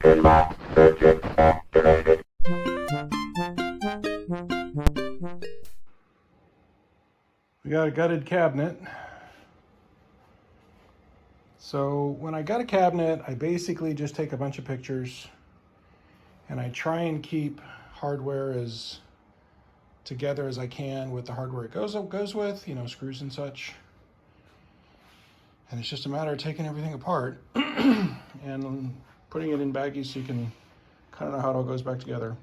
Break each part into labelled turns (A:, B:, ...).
A: Pinball circuit activated.
B: We got a gutted cabinet. So when I gut a cabinet, I basically just take a bunch of pictures and I try and keep hardware as together as I can with the hardware it goes with, you know, screws and such. And it's just a matter of taking everything apart and putting it in baggies so you can kind of know how it all goes back together.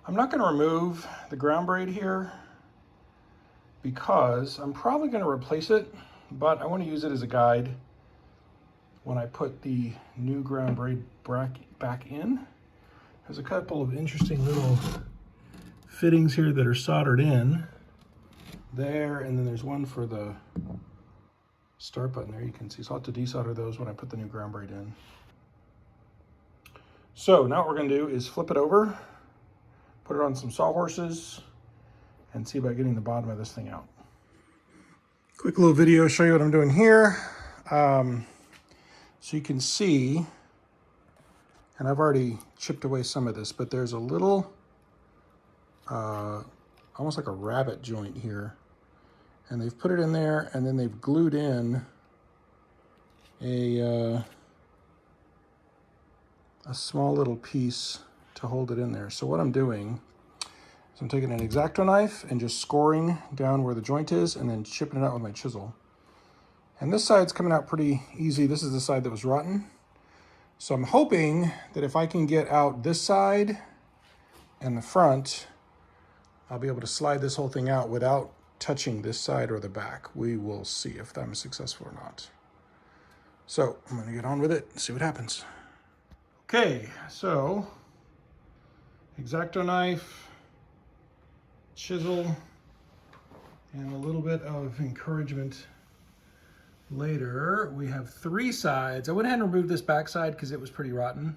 B: I'm not going to remove the ground braid here because I'm probably going to replace it, but I want to use it as a guide when I put the new ground braid back in. There's a couple of interesting little fittings here that are soldered in there, and then there's one for the start button there, you can see. So I'll have to desolder those when I put the new ground braid in. So now what we're going to do is flip it over, put it on some sawhorses, and see about getting the bottom of this thing out. Quick little video, show you what I'm doing here. So you can see, and I've already chipped away some of this, but there's a little, almost like a rabbet joint here. And they've put it in there, and then they've glued in a small little piece to hold it in there. So what I'm doing is I'm taking an X-Acto knife and just scoring down where the joint is and then chipping it out with my chisel. And this side's coming out pretty easy. This is the side that was rotten. So I'm hoping that if I can get out this side and the front, I'll be able to slide this whole thing out without touching this side or the back. We will see if I'm successful or not. So I'm gonna get on with it and see what happens. Okay, so X-Acto knife, chisel, and a little bit of encouragement later. We have 3 sides. I went ahead and removed this back side because it was pretty rotten.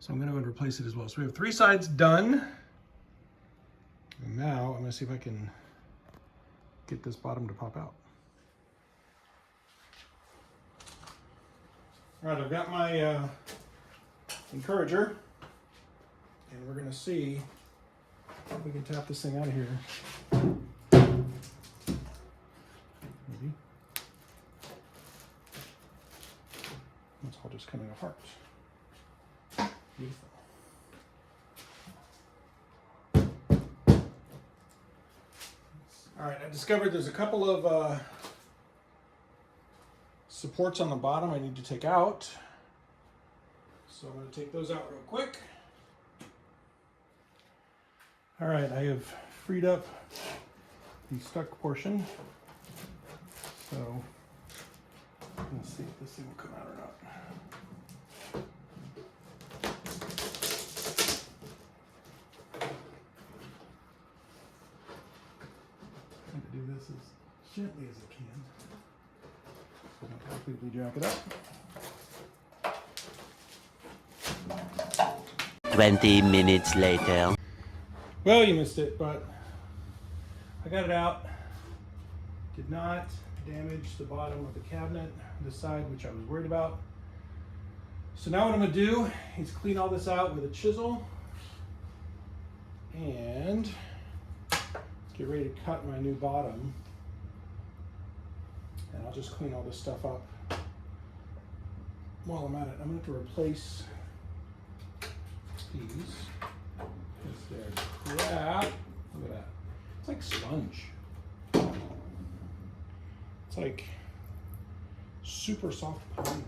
B: So I'm going to go and replace it as well. So we have 3 sides done. And now I'm going to see if I can get this bottom to pop out. All right, I've got my encourager, and we're going to see if we can tap this thing out of here. Maybe. It's all just coming apart. Beautiful. All right, I discovered there's a couple of supports on the bottom I need to take out. So I'm going to take those out real quick. All right, I have freed up the stuck portion. So let's see if this thing will come out or not. I'm going to do this as gently as I can. So I don't completely jack it up.
C: 20 minutes later.
B: Well, you missed it, but I got it out. Did not damage the bottom of the cabinet, this side, which I was worried about. So now what I'm going to do is clean all this out with a chisel and get ready to cut my new bottom. And I'll just clean all this stuff up while I'm at it. I'm going to have to replace these. They're crap. Look at that. It's like sponge. It's like super soft pine or something.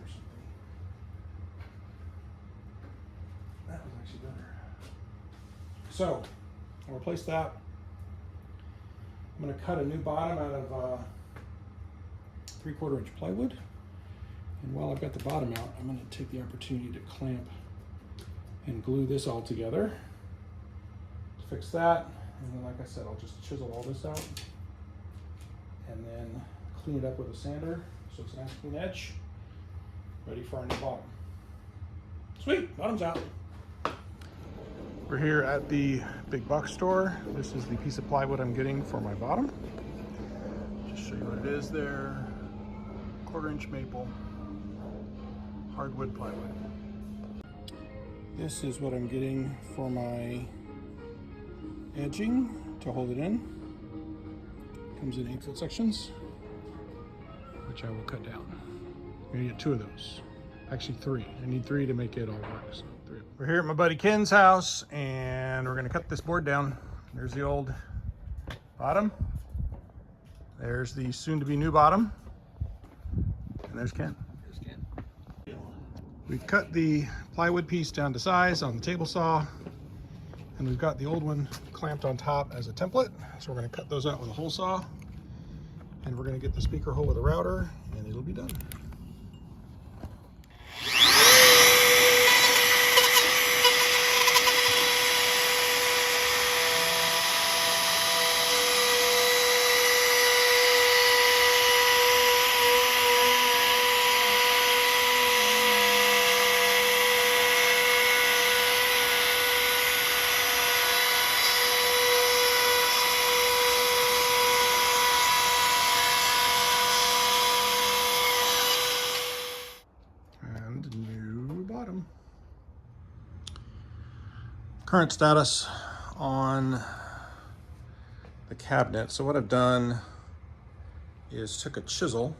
B: That was actually better. So I'll replace that. I'm going to cut a new bottom out of 3/4 inch plywood. And while I've got the bottom out, I'm going to take the opportunity to clamp and glue this all together. Fix that, and then like I said, I'll just chisel all this out and then clean it up with a sander so it's a nice clean edge, ready for our new bottom. Sweet, bottom's out. We're here at the big box store. This is the piece of plywood I'm getting for my bottom. Just show you what it is there. 1/4 inch maple, hardwood plywood. This is what I'm getting for my edging to hold it in. Comes in 8-foot sections, which I will cut down. I'm gonna get 2 of those. Actually 3. I need 3 to make it all work. So 3. We're here at my buddy Ken's house and we're gonna cut this board down. There's the old bottom. There's the soon to be new bottom. And there's Ken. We've cut the plywood piece down to size on the table saw, and we've got the old one clamped on top as a template. So we're going to cut those out with a hole saw, and we're going to get the speaker hole with a router, and it'll be done. New bottom. Current status on the cabinet. So what I've done is took a chisel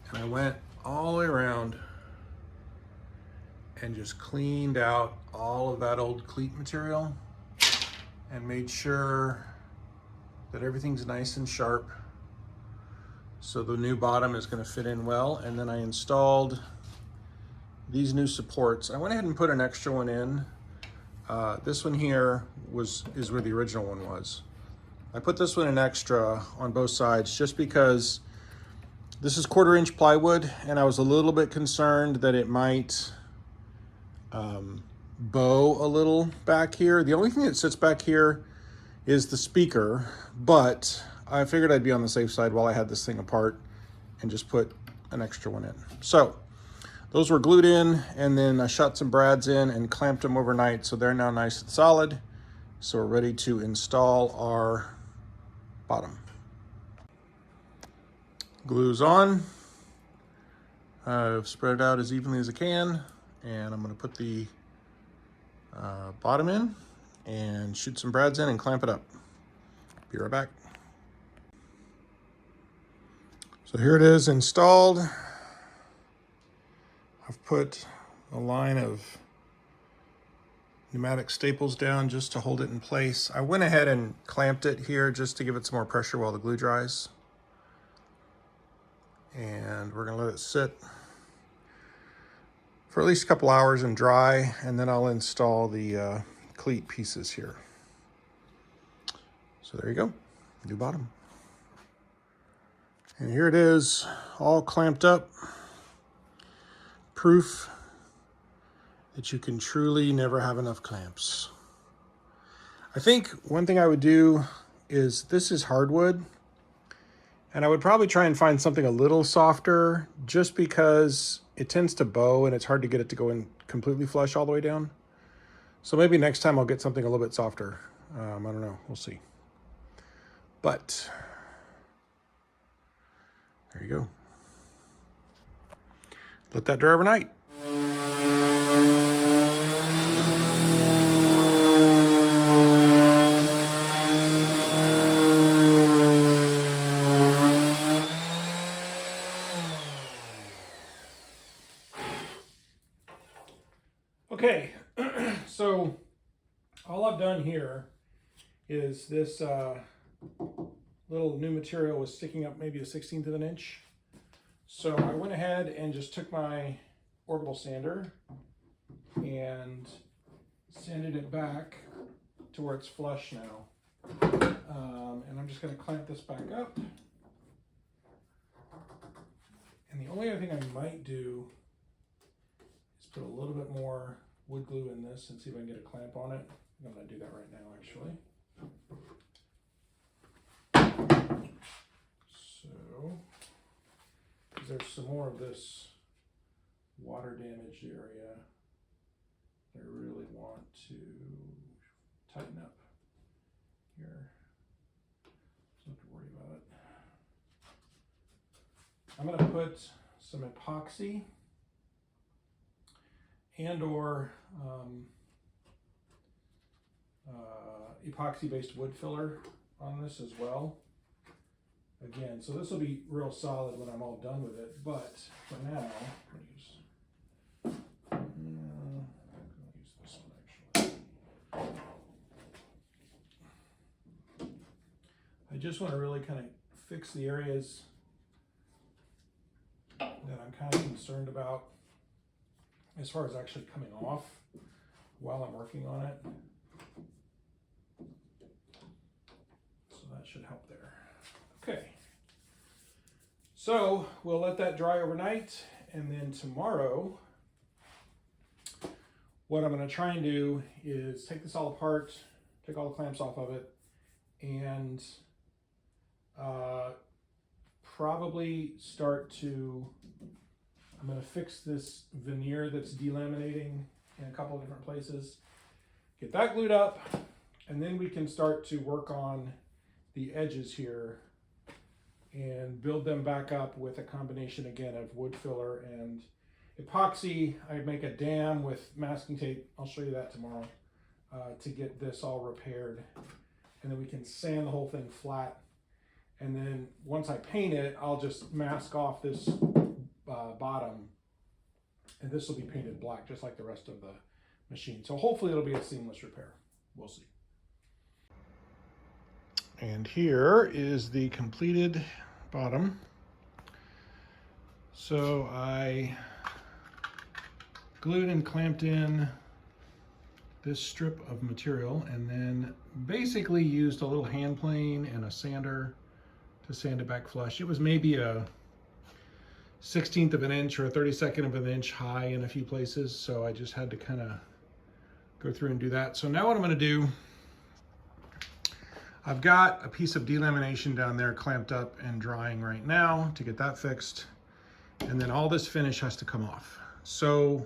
B: and I went all the way around and just cleaned out all of that old cleat material and made sure that everything's nice and sharp. So the new bottom is going to fit in well. And then I installed these new supports. I went ahead and put an extra one in. This one here is where the original one was. I put this one in extra on both sides just because this is 1/4-inch plywood and I was a little bit concerned that it might bow a little back here. The only thing that sits back here is the speaker, but I figured I'd be on the safe side while I had this thing apart and just put an extra one in. So those were glued in, and then I shot some brads in and clamped them overnight, so they're now nice and solid. So we're ready to install our bottom. Glue's on. I've spread it out as evenly as I can, and I'm gonna put the bottom in and shoot some brads in and clamp it up. Be right back. So here it is installed. I've put a line of pneumatic staples down just to hold it in place. I went ahead and clamped it here just to give it some more pressure while the glue dries. And we're gonna let it sit for at least a couple hours and dry, and then I'll install the cleat pieces here. So there you go, new bottom. And here it is, all clamped up. Proof that you can truly never have enough clamps. I think one thing I would do is, this is hardwood, and I would probably try and find something a little softer just because it tends to bow and it's hard to get it to go in completely flush all the way down. So maybe next time I'll get something a little bit softer. I don't know, we'll see. But there you go. Let that dry overnight. Okay, so all I've done here is this little new material was sticking up maybe 1/16 of an inch. So I went ahead and just took my orbital sander and sanded it back to where it's flush now. And I'm just going to clamp this back up. And the only other thing I might do is put a little bit more wood glue in this and see if I can get a clamp on it. I'm going to do that right now, actually. So, there's some more of this water damaged area that I really want to tighten up here. Don't have to worry about it. I'm going to put some epoxy and or epoxy-based wood filler on this as well. Again, so this will be real solid when I'm all done with it, but for now, I'm going to use this one actually. I just want to really kind of fix the areas that I'm kind of concerned about as far as actually coming off while I'm working on it. So that should help there. Okay. So we'll let that dry overnight, and then tomorrow, what I'm going to try and do is take this all apart, take all the clamps off of it, and probably start to, I'm going to fix this veneer that's delaminating in a couple of different places, get that glued up, and then we can start to work on the edges here and build them back up with a combination again of wood filler and epoxy. I make a dam with masking tape, I'll show you that tomorrow, to get this all repaired, and then we can sand the whole thing flat. And then once I paint it, I'll just mask off this bottom, and this will be painted black just like the rest of the machine. So hopefully it'll be a seamless repair. We'll see. And here is the completed bottom. So I glued and clamped in this strip of material, and then basically used a little hand plane and a sander to sand it back flush. It was maybe a 1/16 of an inch or a 32nd of an inch high in a few places, so I just had to kind of go through and do that. So now what I'm going to do, I've got a piece of delamination down there clamped up and drying right now to get that fixed, and then all this finish has to come off. So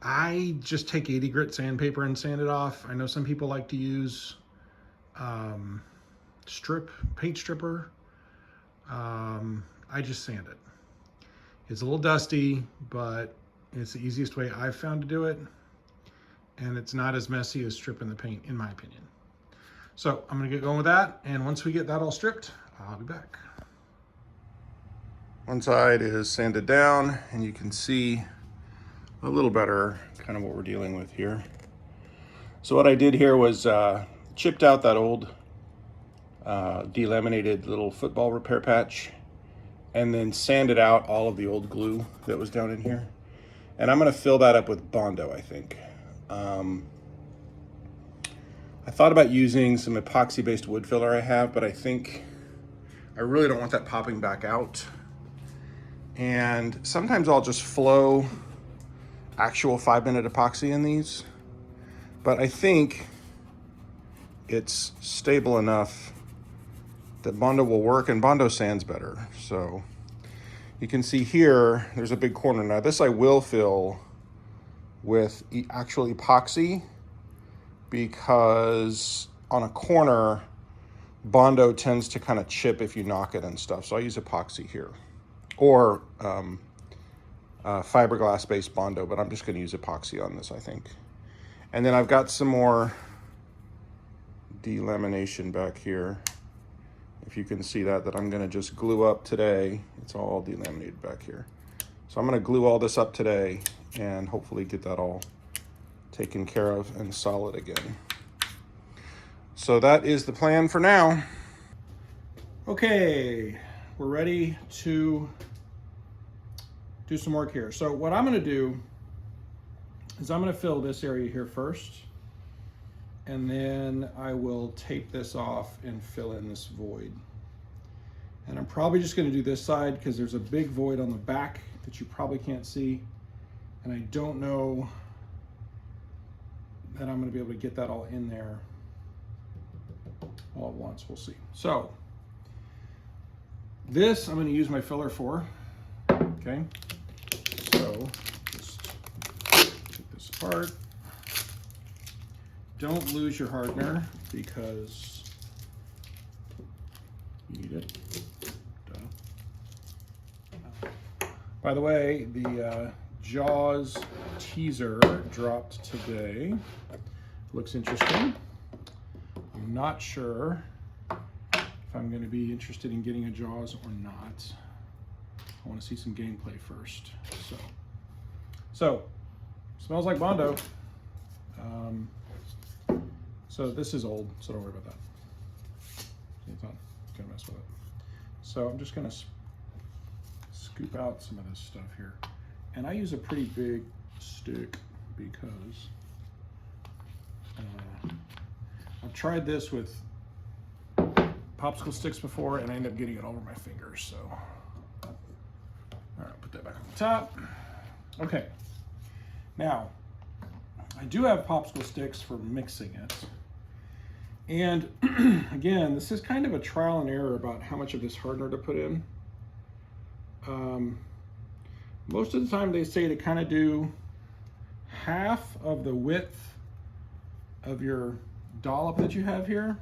B: I just take 80 grit sandpaper and sand it off. I know some people like to use paint stripper. I just sand it. It's a little dusty, but it's the easiest way I've found to do it, and it's not as messy as stripping the paint, in my opinion. So I'm gonna get going with that, and once we get that all stripped, I'll be back. One side is sanded down, and you can see a little better kind of what we're dealing with here. So what I did here was chipped out that old delaminated little football repair patch, and then sanded out all of the old glue that was down in here. And I'm gonna fill that up with Bondo, I think. I thought about using some epoxy-based wood filler I have, but I think I really don't want that popping back out. And sometimes I'll just flow actual 5-minute epoxy in these, but I think it's stable enough that Bondo will work, and Bondo sands better. So you can see here, there's a big corner. Now this I will fill with actual epoxy, because on a corner, Bondo tends to kind of chip if you knock it and stuff. So I use epoxy here, or fiberglass-based Bondo, but I'm just gonna use epoxy on this, I think. And then I've got some more delamination back here. If you can see that I'm gonna just glue up today. It's all delaminated back here. So I'm gonna glue all this up today and hopefully get that all taken care of and solid again. So that is the plan for now. Okay, we're ready to do some work here. So what I'm gonna do is I'm gonna fill this area here first, and then I will tape this off and fill in this void. And I'm probably just gonna do this side because there's a big void on the back that you probably can't see, and I don't know that I'm gonna be able to get that all in there all at once. We'll see. So this I'm gonna use my filler for, okay? So just take this apart. Don't lose your hardener because you need it. Duh. By the way, the Jaws teaser dropped today. Looks interesting. I'm not sure if I'm going to be interested in getting a Jaws or not. I want to see some gameplay first. So smells like Bondo. So this is old, so don't worry about that. It's not gonna mess with it. So I'm just gonna scoop out some of this stuff here. And I use a pretty big stick because I've tried this with popsicle sticks before and I end up getting it all over my fingers, so. All right, put that back on the top. Okay, now, I do have popsicle sticks for mixing it. And again, this is kind of a trial and error about how much of this hardener to put in. Most of the time they say to kind of do half of the width of your dollop that you have here.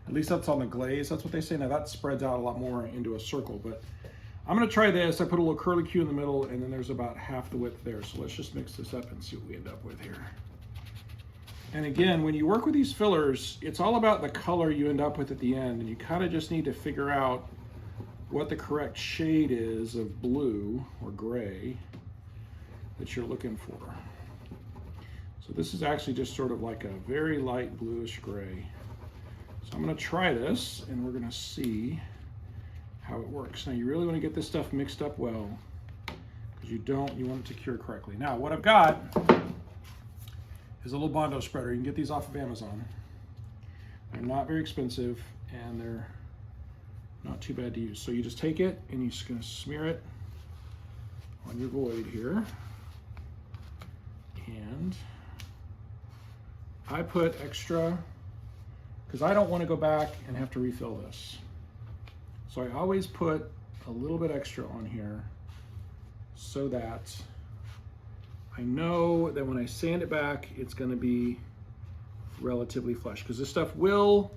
B: At least that's on the glaze, that's what they say. Now that spreads out a lot more into a circle, but I'm gonna try this. I put a little curly Q in the middle and then there's about half the width there. So let's just mix this up and see what we end up with here. And again, when you work with these fillers, it's all about the color you end up with at the end, and you kind of just need to figure out what the correct shade is of blue or gray that you're looking for. So this is actually just sort of like a very light bluish gray. So I'm going to try this and we're going to see how it works. Now you really want to get this stuff mixed up well, because you want it to cure correctly. Now what I've got is a little Bondo spreader. You can get these off of Amazon. They're not very expensive and they're not too bad to use. So you just take it and you're just gonna smear it on your void here. And I put extra, because I don't want to go back and have to refill this. So I always put a little bit extra on here so that I know that when I sand it back, it's going to be relatively flush, because this stuff will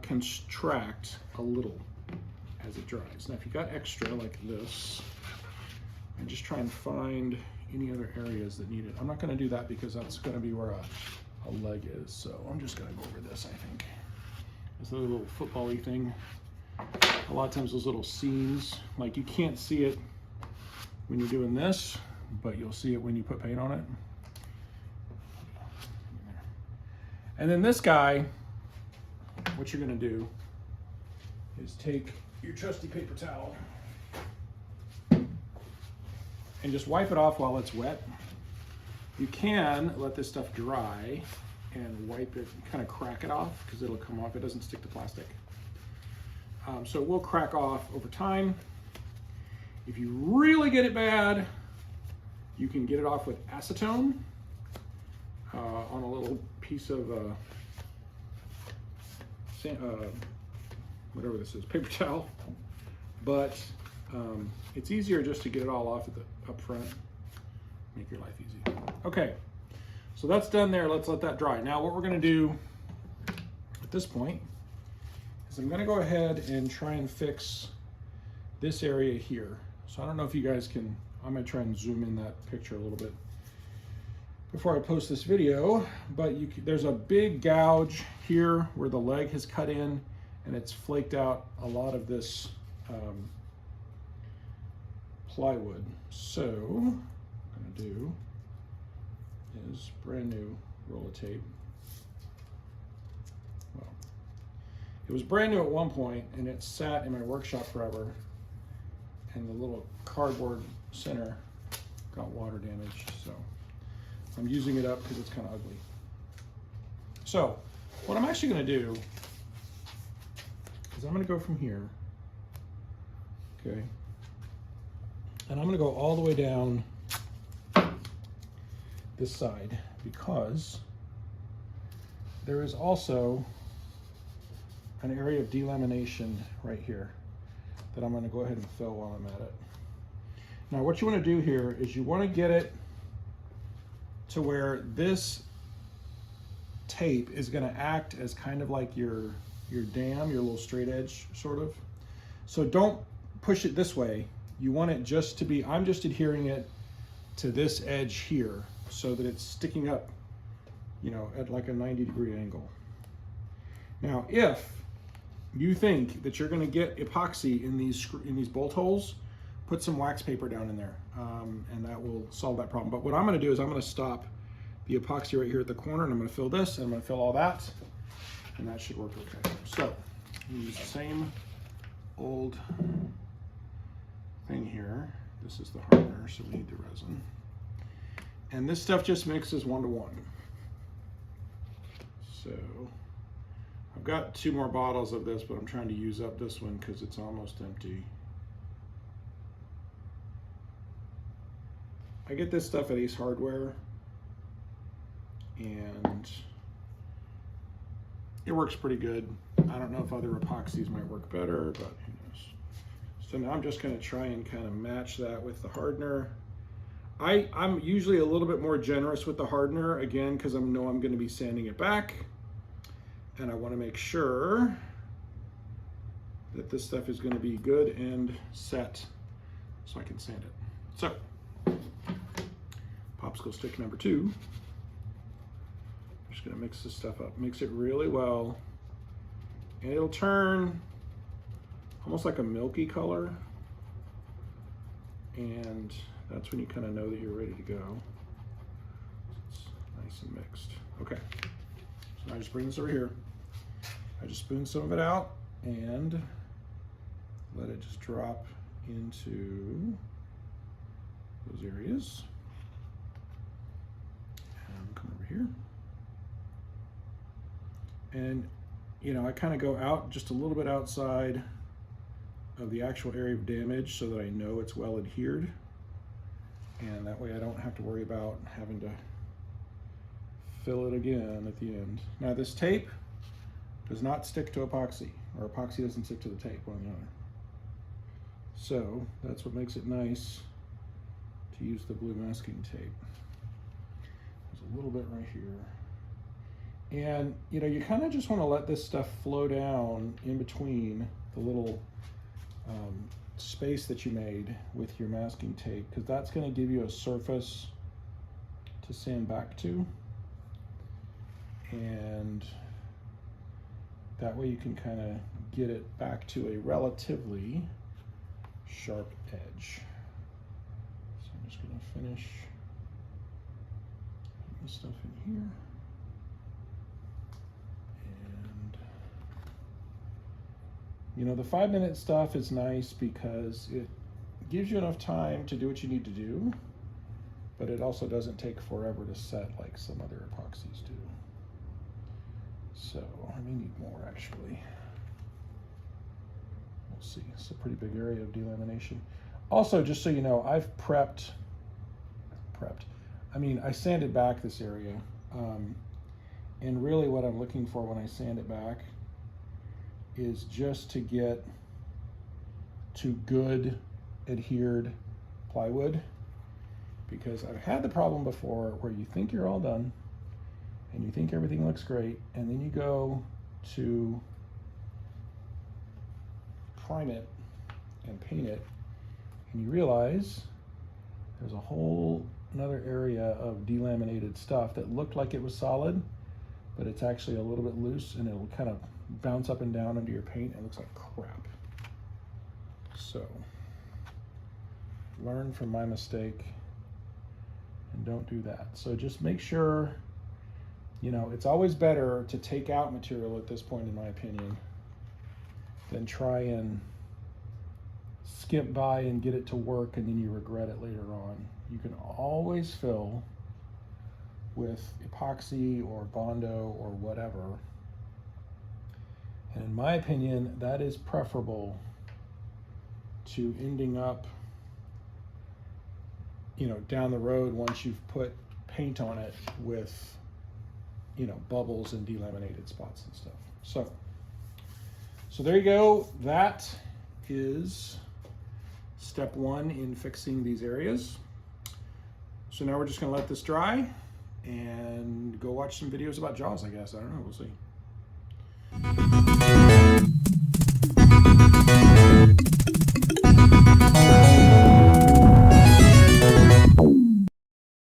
B: contract a little as it dries. Now, if you got extra like this, and just try and find any other areas that need it. I'm not going to do that because that's going to be where a leg is. So I'm just going to go over this, I think. This little football-y thing. A lot of times those little seams, like you can't see it when you're doing this, but you'll see it when you put paint on it. And then this guy, what you're gonna do is take your trusty paper towel and just wipe it off while it's wet. You can let this stuff dry and wipe it, kind of crack it off, because it'll come off, it doesn't stick to plastic. So it will crack off over time. If you really get it bad, you can get it off with acetone on a little piece of whatever this is, paper towel. But it's easier just to get it all off at the up front, make your life easy. Okay, so that's done there. Let's let that dry. Now what we're gonna do at this point is I'm gonna go ahead and try and fix this area here. So I don't know if you guys can, I'm gonna try and zoom in that picture a little bit before I post this video, but there's a big gouge here where the leg has cut in and it's flaked out a lot of this plywood. So what I'm gonna do is brand new roll of tape. Well, it was brand new at one point and it sat in my workshop forever, and the little cardboard center got water damage, so I'm using it up because it's kind of ugly. So what I'm actually going to do is I'm going to go from here, okay, and I'm going to go all the way down this side, because there is also an area of delamination right here that I'm going to go ahead and fill while I'm at it. Now what you want to do here is you want to get it to where this tape is going to act as kind of like your dam, your little straight edge sort of. So don't push it this way. You want it just to be, I'm just adhering it to this edge here so that it's sticking up, you know, at like a 90-degree angle. Now, if you think that you're going to get epoxy in these bolt holes, put some wax paper down in there, and that will solve that problem. But what I'm going to do is I'm going to stop the epoxy right here at the corner, and I'm going to fill this, and I'm going to fill all that, and that should work okay. So use the same old thing here. This is the hardener, so we need the resin. And this stuff just mixes 1 to 1. So I've got 2 more bottles of this, but I'm trying to use up this one because it's almost empty. I get this stuff at Ace Hardware, and it works pretty good. I don't know if other epoxies might work better, but who knows. So now I'm just going to try and kind of match that with the hardener. I'm usually a little bit more generous with the hardener, again, because I know I'm going to be sanding it back. And I want to make sure that this stuff is going to be good and set so I can sand it. So, popsicle stick number 2. I'm just going to mix this stuff up. Mix it really well. And it'll turn almost like a milky color. And that's when you kind of know that you're ready to go. It's nice and mixed. Okay. So now I just bring this over here. I just spoon some of it out and let it just drop into those areas. And come over here. And, you know, I kind of go out just a little bit outside of the actual area of damage so that I know it's well adhered. And that way I don't have to worry about having to fill it again at the end. Now this tape does not stick to epoxy, or epoxy doesn't stick to the tape, one or the other. So that's what makes it nice to use the blue masking tape. There's a little bit right here. And you know, you kind of just want to let this stuff flow down in between the little space that you made with your masking tape, because that's going to give you a surface to sand back to, and that way you can kind of get it back to a relatively sharp edge. So I'm just going to finish putting this stuff in here. You know, the 5-minute stuff is nice because it gives you enough time to do what you need to do, but it also doesn't take forever to set like some other epoxies do. So I may need more actually. We'll see. It's a pretty big area of delamination. Also, just so you know, I've prepped. I mean, I sanded back this area, and really what I'm looking for when I sand it back is just to get to good adhered plywood, because I've had the problem before where you think you're all done and you think everything looks great, and then you go to prime it and paint it and you realize there's a whole another area of delaminated stuff that looked like it was solid, but it's actually a little bit loose, and it'll kind of bounce up and down into your paint and it looks like crap. So learn from my mistake and don't do that. So just make sure, you know, it's always better to take out material at this point, in my opinion, than try and skip by and get it to work and then you regret it later on. You can always fill with epoxy or Bondo or whatever. And in my opinion, that is preferable to ending up, you know, down the road once you've put paint on it with, you know, bubbles and delaminated spots and stuff. So there you go. That is step 1 in fixing these areas. So now we're just gonna let this dry and go watch some videos about Jaws, I guess. I don't know, we'll see.